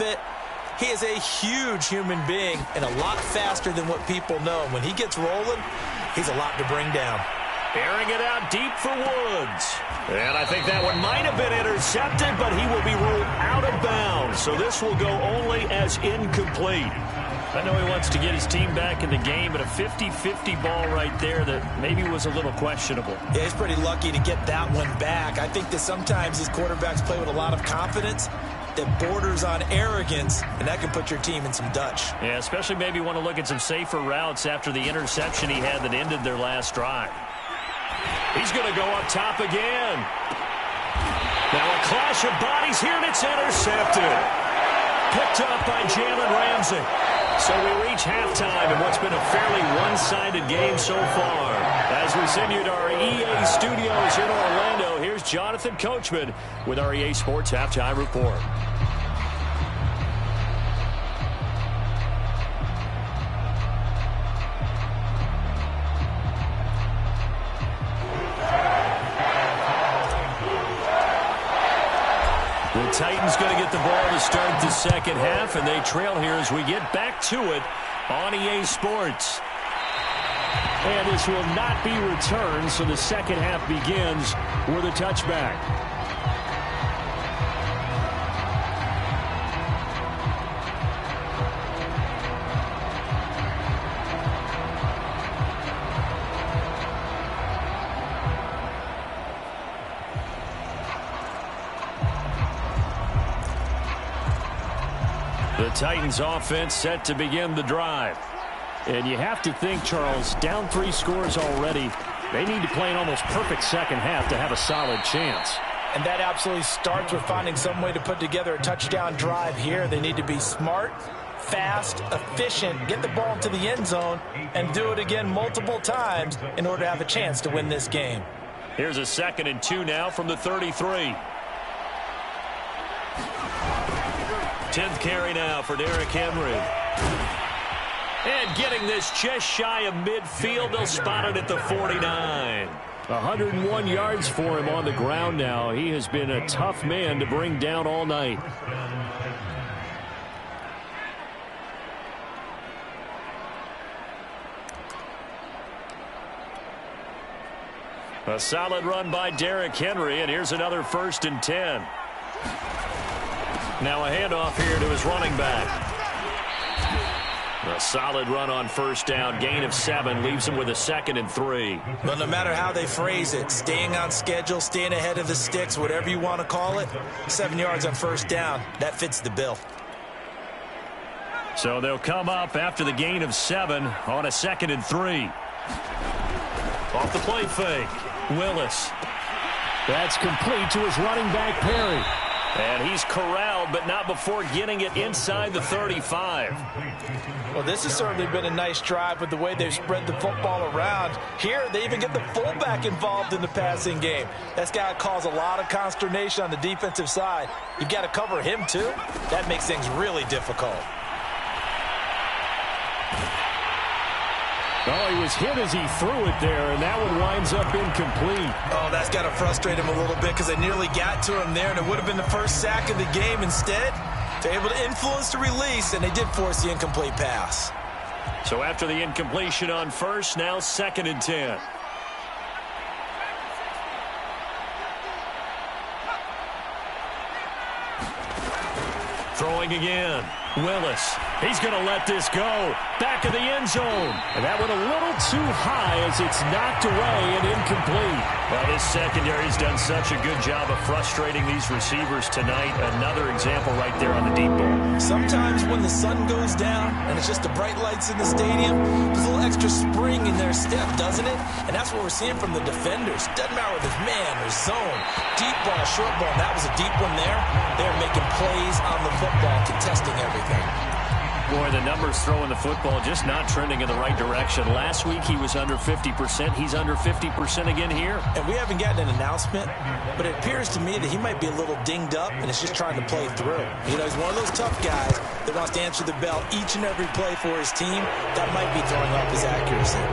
fit. He is a huge human being and a lot faster than what people know. When he gets rolling, he's a lot to bring down. Airing it out deep for Woods. And I think that one might have been intercepted, but he will be ruled out of bounds. So this will go only as incomplete. I know he wants to get his team back in the game, but a 50-50 ball right there that maybe was a little questionable. Yeah, he's pretty lucky to get that one back. I think that sometimes these quarterbacks play with a lot of confidence that borders on arrogance, and that can put your team in some Dutch. Yeah, especially maybe want to look at some safer routes after the interception he had that ended their last drive. He's going to go up top again. Now a clash of bodies here, and it's intercepted. Picked up by Jalen Ramsey. So we reach halftime in what's been a fairly one-sided game so far. As we send you to our EA studios in Orlando, here's Jonathan Coachman with our EA Sports Halftime Report. The Titans going to get the ball to start the second half, and they trail here as we get back to it on EA Sports. And this will not be returned, so the second half begins with a touchback. The Titans offense set to begin the drive. And you have to think, Charles, down 3 scores already. They need to play an almost perfect second half to have a solid chance. And that absolutely starts with finding some way to put together a touchdown drive here. They need to be smart, fast, efficient, get the ball to the end zone, and do it again multiple times in order to have a chance to win this game. Here's a 2nd and 2 now from the 33. 10th carry now for Derrick Henry. And getting this just shy of midfield, they'll spot it at the 49. 101 yards for him on the ground now. He has been a tough man to bring down all night. A solid run by Derrick Henry, and here's another 1st and 10. Now a handoff here to his running back. A solid run on 1st down. Gain of 7 leaves him with a 2nd and 3. But no matter how they phrase it, staying on schedule, staying ahead of the sticks, whatever you want to call it, 7 yards on 1st down, that fits the bill. So they'll come up after the gain of 7 on a 2nd and 3. Off the play fake. Willis. That's complete to his running back, Perry. And he's corralled, but not before getting it inside the 35. Well, this has certainly been a nice drive with the way they've spread the football around. Here, they even get the fullback involved in the passing game. That's got to cause a lot of consternation on the defensive side. You've got to cover him, too. That makes things really difficult. Oh, he was hit as he threw it there, and that one winds up incomplete. Oh, that's got to frustrate him a little bit because they nearly got to him there, and it would have been the first sack of the game. Instead, they're able to influence the release, and they did force the incomplete pass. So after the incompletion on 1st, now 2nd and 10. Throwing again. Willis. He's going to let this go. Back of the end zone. And that went a little too high as it's knocked away and incomplete. Well, this secondary's done such a good job of frustrating these receivers tonight. Another example right there on the deep ball. Sometimes when the sun goes down and it's just the bright lights in the stadium, there's a little extra spring in their step, doesn't it? And that's what we're seeing from the defenders. Doesn't matter whether it's man or zone, deep ball, short ball. That was a deep one there. They're making plays on the football, contesting everything. Boy, the numbers throwing the football just not trending in the right direction. Last week he was under 50%. He's under 50% again here. And we haven't gotten an announcement, but it appears to me that he might be a little dinged up and is just trying to play through. You know, he's one of those tough guys that wants to answer the bell each and every play for his team. That might be throwing off his accuracy.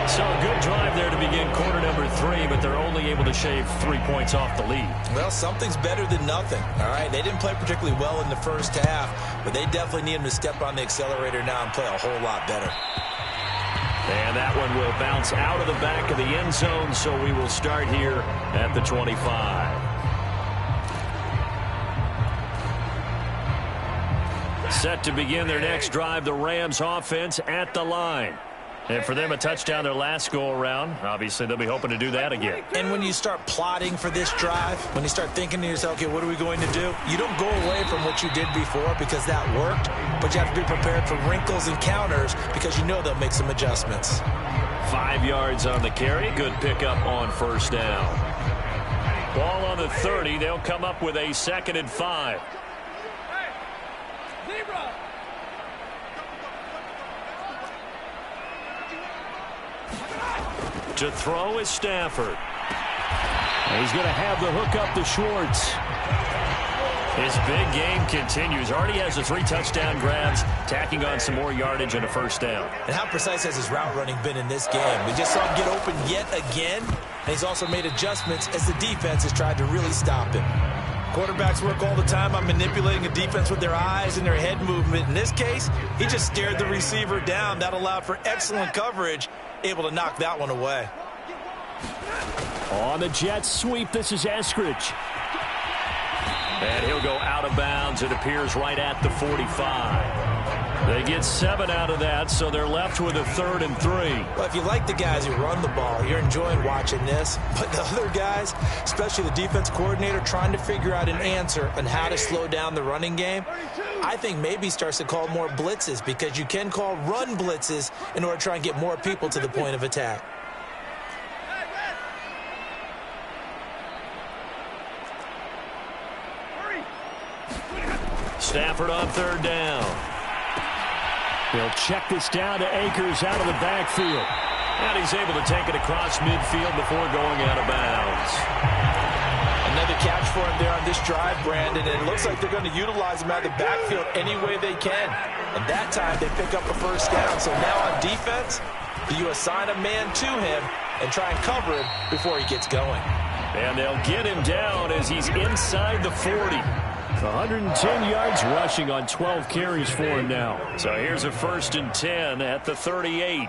So a good drive there to begin quarter number 3, but they're only able to shave 3 points off the lead. Well, something's better than nothing, all right? They didn't play particularly well in the first half, but they definitely need them to step on the accelerator now and play a whole lot better. And that one will bounce out of the back of the end zone, so we will start here at the 25. Set to begin their next drive, the Rams offense at the line. And for them, a touchdown their last go-around. Obviously, they'll be hoping to do that again. And when you start plotting for this drive, when you start thinking to yourself, okay, what are we going to do? You don't go away from what you did before because that worked, but you have to be prepared for wrinkles and counters because you know they'll make some adjustments. 5 yards on the carry. Good pickup on first down. Ball on the 30. They'll come up with a 2nd and 5. To throw is Stafford. He's going to have the hook up to Schwartz. His big game continues. Already has the 3 touchdown grabs, tacking on some more yardage and a first down. And how precise has his route running been in this game? We just saw him get open yet again, and he's also made adjustments as the defense has tried to really stop him. Quarterbacks work all the time on manipulating a defense with their eyes and their head movement. In this case, he just stared the receiver down. That allowed for excellent coverage, able to knock that one away. On the jet sweep, this is Eskridge. And he'll go out of bounds. It appears right at the 45. They get 7 out of that, so they're left with a 3rd and 3. Well, if you like the guys who run the ball, you're enjoying watching this. But the other guys, especially the defense coordinator, trying to figure out an answer on how to slow down the running game, I think maybe starts to call more blitzes because you can call run blitzes in order to try and get more people to the point of attack. Stafford on 3rd down. They'll check this down to Akers out of the backfield. And he's able to take it across midfield before going out of bounds. Another catch for him there on this drive, Brandon, and it looks like they're going to utilize him out of the backfield any way they can. And that time they pick up a first down. So now on defense, do you assign a man to him and try and cover him before he gets going? And they'll get him down as he's inside the 40. 110 yards rushing on 12 carries for him now. So here's a 1st and 10 at the 38.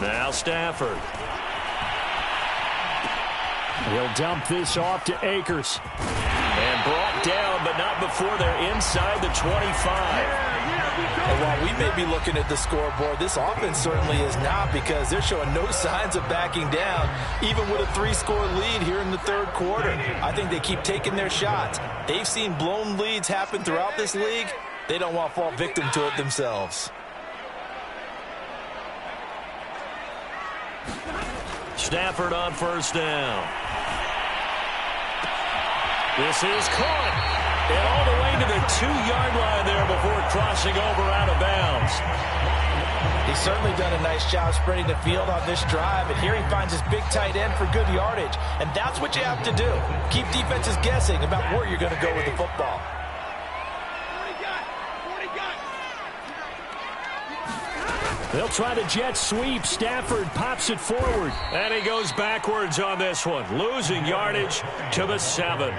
Now Stafford. He'll dump this off to Akers. And brought down, but not before they're inside the 25. And while we may be looking at the scoreboard, this offense certainly is not because they're showing no signs of backing down, even with a 3-score lead here in the 3rd quarter. I think they keep taking their shots. They've seen blown leads happen throughout this league. They don't want to fall victim to it themselves. Stafford on 1st down. This is caught. And all the way to the 2-yard line there before crossing over out of bounds. He's certainly done a nice job spreading the field on this drive, and here he finds his big tight end for good yardage. And that's what you have to do. Keep defenses guessing about where you're going to go with the football. They'll try the jet sweep. Stafford pops it forward. And he goes backwards on this one, losing yardage to the 7.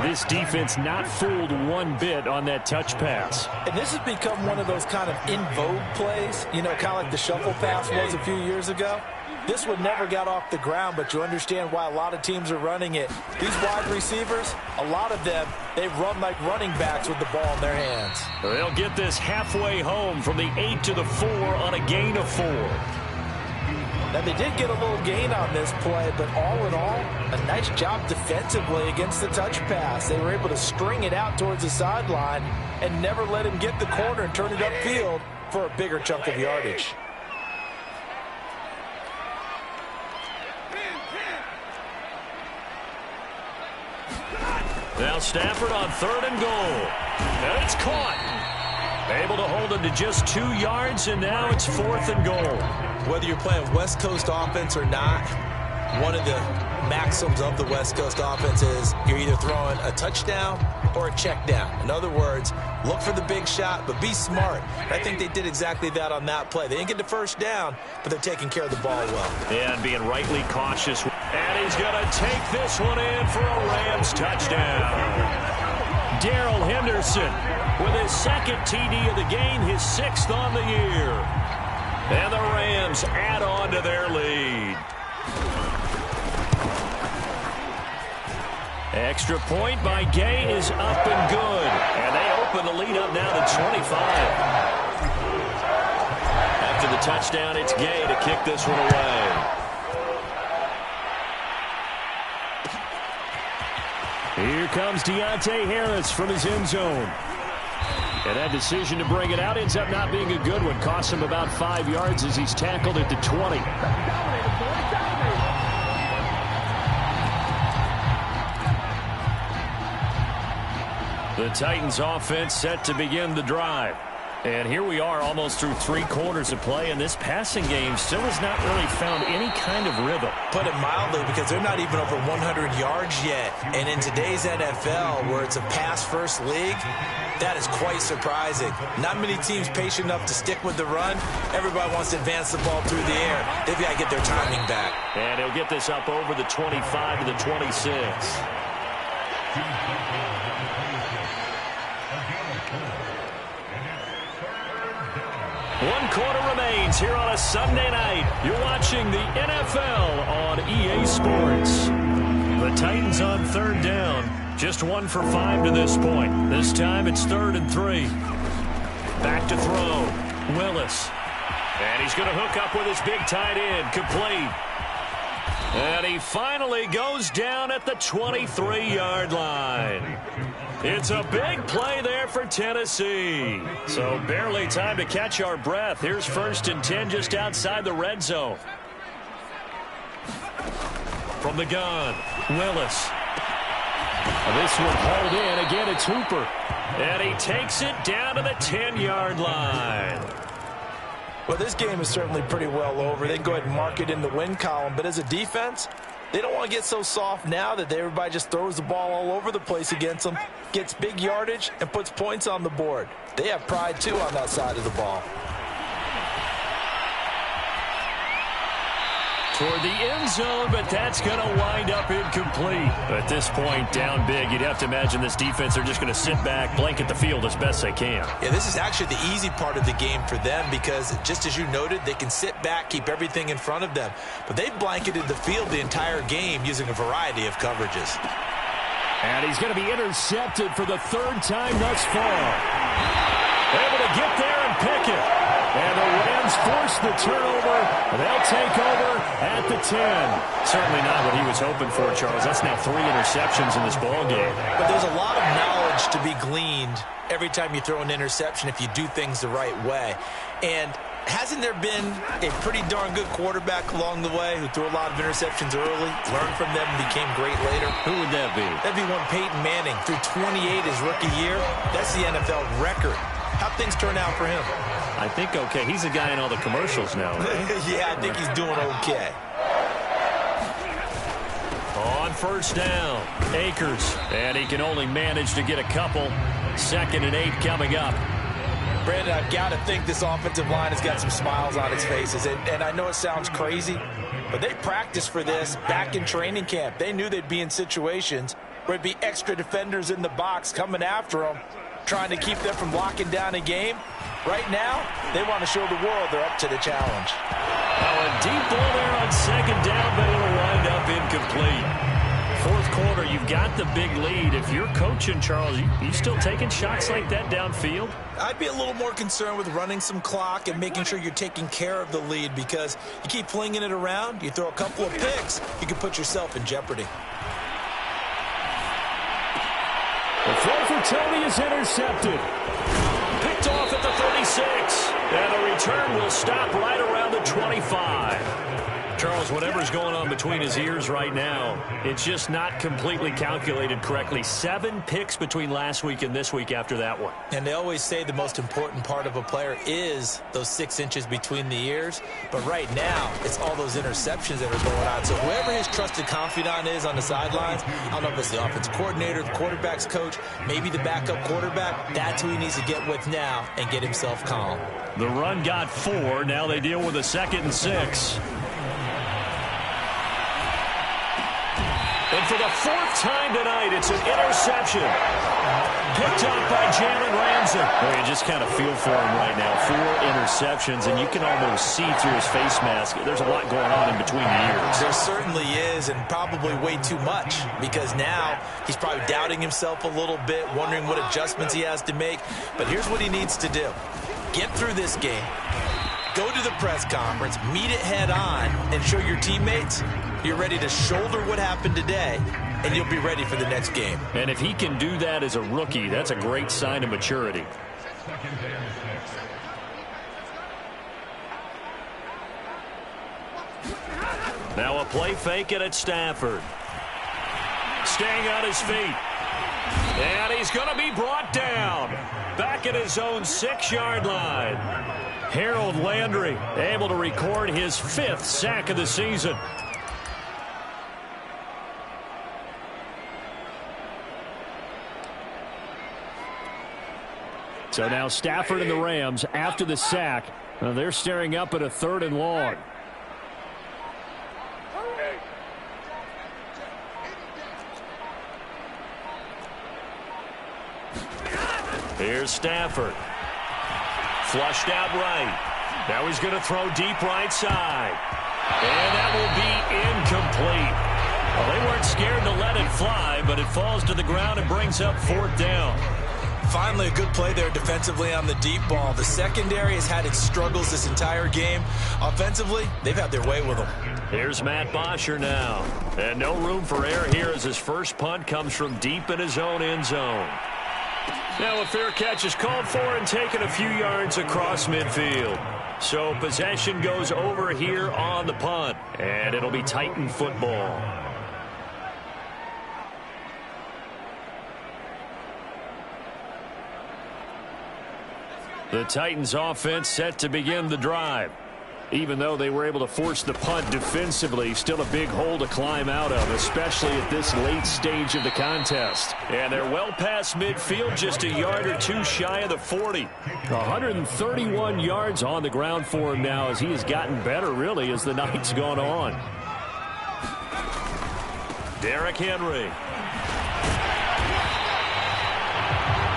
This defense not fooled one bit on that touch pass. And this has become one of those kind of in vogue plays, you know, kind of like the shuffle pass was a few years ago. This one never got off the ground, but you understand why a lot of teams are running it. These wide receivers, a lot of them, they run like running backs with the ball in their hands. They'll get this halfway home from the 8 to the 4 on a gain of 4. Now, they did get a little gain on this play, but all in all, a nice job defensively against the touch pass. They were able to string it out towards the sideline and never let him get the corner and turn it upfield for a bigger chunk of yardage. Now Stafford on 3rd and goal. And it's caught. Able to hold him to just 2 yards, and now it's 4th and goal. Whether you're playing West Coast offense or not, one of the maxims of the West Coast offense is you're either throwing a touchdown or a check down. In other words, look for the big shot, but be smart. And I think they did exactly that on that play. They didn't get the first down, but they're taking care of the ball well. Yeah, and being rightly cautious. And he's going to take this one in for a Rams touchdown. Darrell Henderson with his 2nd TD of the game, his 6th on the year. And the Rams add on to their lead. Extra point by Gay is up and good. And they open the lead up now to 25. After the touchdown, it's Gay to kick this one away. Here comes Deontay Harris from his end zone. And that decision to bring it out ends up not being a good one. Costs him about 5 yards as he's tackled at the 20. The Titans offense set to begin the drive. And here we are almost through 3 quarters of play, and this passing game still has not really found any kind of rhythm. Put it mildly, because they're not even over 100 yards yet. And in today's NFL, where it's a pass-first league, that is quite surprising. Not many teams patient enough to stick with the run. Everybody wants to advance the ball through the air. They've got to get their timing back. And he'll get this up over the 25 to the 26. 1 quarter remains here on a Sunday night. You're watching the NFL on EA Sports. The Titans on 3rd down. Just 1 for 5 to this point. This time it's 3rd and 3. Back to throw. Willis. And he's going to hook up with his big tight end. Complete. And he finally goes down at the 23-yard line. It's a big play there for Tennessee. So barely time to catch our breath. Here's 1st and 10 just outside the red zone. From the gun, Willis. This one hauled in. Again, it's Hooper. And he takes it down to the 10-yard line. Well, this game is certainly pretty well over. They can go ahead and mark it in the win column. But as a defense, they don't want to get so soft now that everybody just throws the ball all over the place against them, gets big yardage, and puts points on the board. They have pride, too, on that side of the ball. Toward the end zone, but that's going to wind up incomplete. At this point, down big, you'd have to imagine this defense are just going to sit back, blanket the field as best they can. Yeah, this is actually the easy part of the game for them because, just as you noted, they can sit back, keep everything in front of them. But they've blanketed the field the entire game using a variety of coverages. And he's going to be intercepted for the 3rd time thus far. Able to get there and pick it. And the Rams force the turnover. They'll take over at the 10. Certainly not what he was hoping for, Charles. That's now 3 interceptions in this ball game. But there's a lot of knowledge to be gleaned every time you throw an interception if you do things the right way. And hasn't there been a pretty darn good quarterback along the way who threw a lot of interceptions early, learned from them, and became great later? Who would that be? That'd be one Peyton Manning. Threw 28 his rookie year. That's the NFL record. How'd things turn out for him? I think okay. He's a guy in all the commercials now, right? Yeah, I think he's doing okay. On 1st down, Akers. And he can only manage to get a couple. 2nd and 8 coming up. Brandon, I've got to think this offensive line has got some smiles on its faces. And I know it sounds crazy, but they practiced for this back in training camp. They knew they'd be in situations where it'd be extra defenders in the box coming after them, trying to keep them from locking down a game. Right now, they want to show the world they're up to the challenge. Oh, a deep ball there on 2nd down, but it'll wind up incomplete. 4th quarter, you've got the big lead. If you're coaching, Charles, you still taking shots like that downfield? I'd be a little more concerned with running some clock and making sure you're taking care of the lead because you keep flinging it around, you throw a couple of picks, you can put yourself in jeopardy. The throw for Tony is intercepted. Picked off at the 36. And the return will stop right around the 25. Charles, whatever's going on between his ears right now, it's just not completely calculated correctly. 7 picks between last week and this week after that one. And they always say the most important part of a player is those 6 inches between the ears. But right now, it's all those interceptions that are going on. So whoever his trusted confidant is on the sidelines, I don't know if it's the offense coordinator, the quarterback's coach, maybe the backup quarterback, that's who he needs to get with now and get himself calm. The run got 4. Now they deal with a 2nd and 6. And for the 4th time tonight, it's an interception. Picked up by Jalen Ramsey. Well, you just kind of feel for him right now. 4 interceptions, and you can almost see through his face mask. There's a lot going on in between the ears. There certainly is, and probably way too much, because now he's probably doubting himself a little bit, wondering what adjustments he has to make. But here's what he needs to do. Get through this game. Go to the press conference, meet it head on, and show your teammates you're ready to shoulder what happened today, and you'll be ready for the next game. And if he can do that as a rookie, that's a great sign of maturity. Now a play fake it at Stafford. Staying on his feet. And he's going to be brought down. Back at his own 6-yard line. Harold Landry able to record his 5th sack of the season. So now Stafford and the Rams, after the sack, they're staring up at a 3rd and long. Here's Stafford. Flushed out right. Now he's going to throw deep right side. And that will be incomplete. Well, they weren't scared to let it fly, but it falls to the ground and brings up 4th down. Finally, a good play there defensively on the deep ball. The secondary has had its struggles this entire game. Offensively, they've had their way with them. Here's Matt Bosher now. And no room for error here as his first punt comes from deep in his own end zone. Now a fair catch is called for and taken a few yards across midfield. So possession goes over here on the punt. And it'll be Titan football. The Titans offense set to begin the drive. Even though they were able to force the punt defensively, still a big hole to climb out of, especially at this late stage of the contest. And they're well past midfield, just a yard or 2 shy of the 40. 131 yards on the ground for him now as he has gotten better, really, as the night's gone on. Derrick Henry.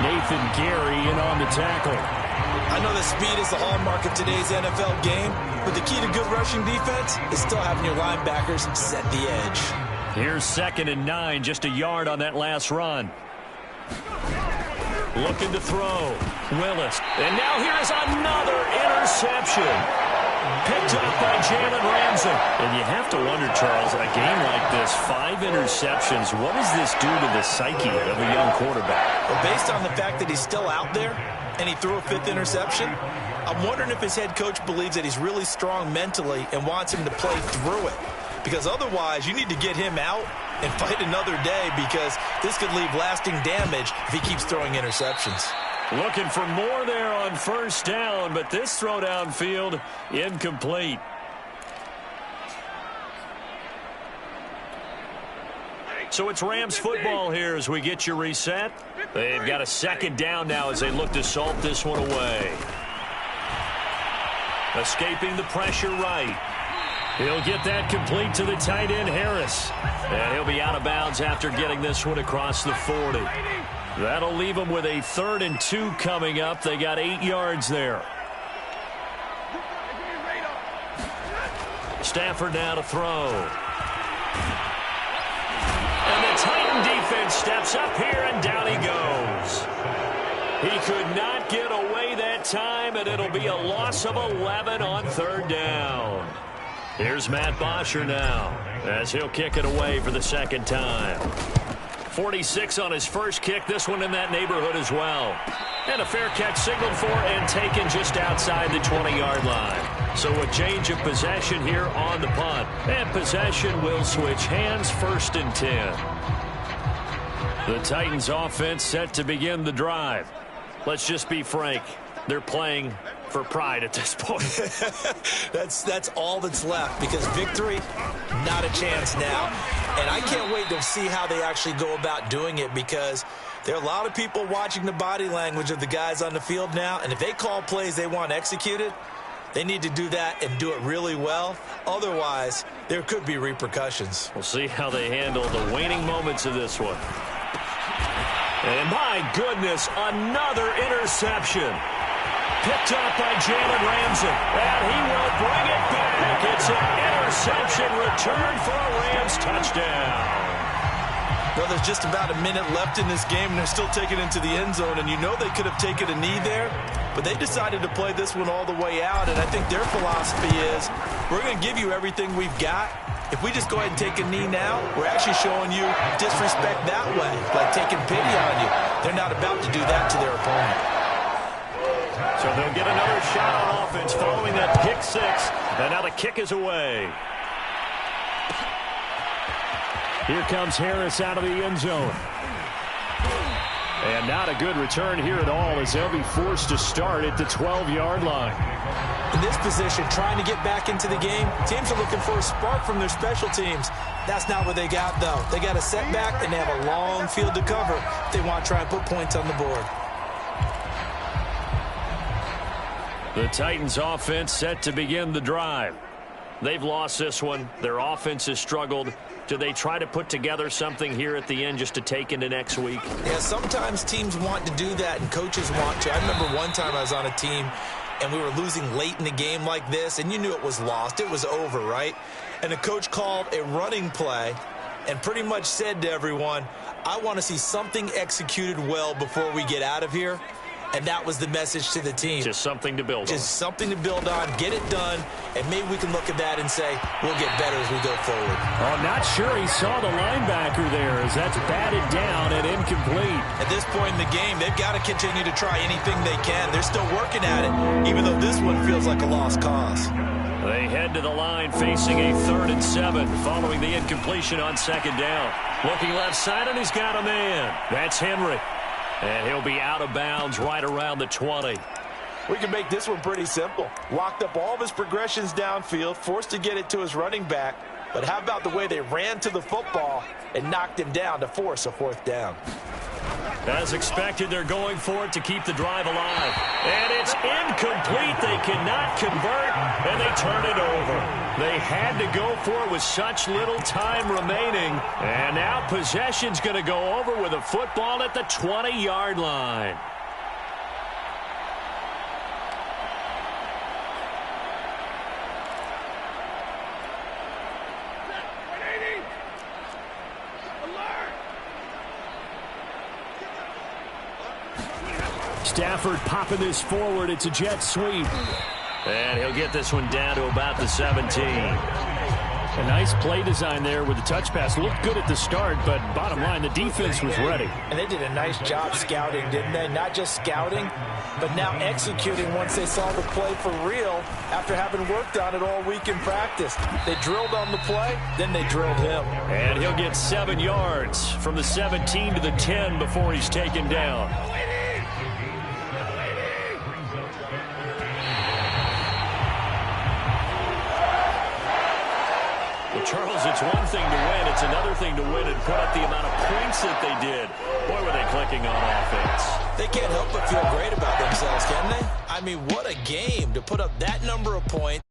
Nathan Gary in on the tackle. I know that speed is the hallmark of today's NFL game, but the key to good rushing defense is still having your linebackers set the edge. Here's 2nd and 9, just a yard on that last run. Looking to throw. Willis. And now here is another interception. Picked up by Jalen Ramsey. And you have to wonder, Charles, in a game like this, 5 interceptions, what does this do to the psyche of a young quarterback? Well, based on the fact that he's still out there and he threw a 5th interception, I'm wondering if his head coach believes that he's really strong mentally and wants him to play through it. Because otherwise, you need to get him out and fight another day, because this could leave lasting damage if he keeps throwing interceptions. Looking for more there on 1st down, but this throw downfield incomplete. So it's Rams football here as we get you reset. They've got a 2nd down now as they look to salt this one away. Escaping the pressure right. He'll get that complete to the tight end, Harris. And he'll be out of bounds after getting this one across the 40. That'll leave them with a 3rd and 2 coming up. They got 8 yards there. Stafford now to throw. And the Titan defense steps up here, and down he goes. He could not get away that time, and it'll be a loss of 11 on 3rd down. Here's Matt Bosher now as he'll kick it away for the 2nd time. 46 on his first kick. This one in that neighborhood as well. And a fair catch signaled for and taken just outside the 20-yard line. So a change of possession here on the punt. And possession will switch hands, 1st and 10. The Titans offense set to begin the drive. Let's just be frank. They're playing for pride at this point. That's all that's left, because victory, not a chance now. And I can't wait to see how they actually go about doing it, because there are a lot of people watching the body language of the guys on the field now, and if they call plays they want executed, they need to do that and do it really well. Otherwise, there could be repercussions. We'll see how they handle the waning moments of this one. And my goodness, another interception. Picked up by Jalen Ramsey, and he will bring it back. It's an interception return for a Rams touchdown. Well, there's just about a minute left in this game, and they're still taking it into the end zone, and you know they could have taken a knee there, but they decided to play this one all the way out, and I think their philosophy is, we're going to give you everything we've got. If we just go ahead and take a knee now, we're actually showing you disrespect that way, like taking pity on you. They're not about to do that to their opponent. So they'll get another shot on offense following that pick 6, and now the kick is away. Here comes Harris out of the end zone. And not a good return here at all, as they'll be forced to start at the 12-yard line. In this position, trying to get back into the game, teams are looking for a spark from their special teams. That's not what they got, though. They got a setback, and they have a long field to cover if they want to try and put points on the board. The Titans offense set to begin the drive. They've lost this one. Their offense has struggled. Do they try to put together something here at the end just to take into next week? Yeah, sometimes teams want to do that and coaches want to. I remember one time I was on a team and we were losing late in the game like this, and you knew it was lost. It was over, right? And the coach called a running play and pretty much said to everyone, I want to see something executed well before we get out of here. And that was the message to the team. Just something to build on. Just something to build on, get it done, and maybe we can look at that and say, we'll get better as we go forward. Oh, not sure he saw the linebacker there, as that's batted down and incomplete. At this point in the game, they've got to continue to try anything they can. They're still working at it, even though this one feels like a lost cause. They head to the line facing a 3rd and 7 following the incompletion on 2nd down. Looking left side, and he's got a man. That's Henry. And he'll be out of bounds right around the 20. We can make this one pretty simple. Locked up all of his progressions downfield, forced to get it to his running back. But how about the way they ran to the football and knocked him down to force a 4th down? As expected, they're going for it to keep the drive alive. And it's incomplete. They cannot convert, and they turn it over. They had to go for it with such little time remaining. And now possession's going to go over with a football at the 20-yard line. Stafford popping this forward. It's a jet sweep. And he'll get this one down to about the 17. A nice play design there with the touch pass. Looked good at the start, but bottom line, the defense was ready. And they did a nice job scouting, didn't they? Not just scouting, but now executing once they saw the play for real after having worked on it all week in practice. They drilled on the play, then they drilled him. And he'll get 7 yards from the 17 to the 10 before he's taken down. Charles, it's one thing to win. It's another thing to win and put up the amount of points that they did. Boy, were they clicking on offense. They can't help but feel great about themselves, can they? I mean, what a game to put up that number of points.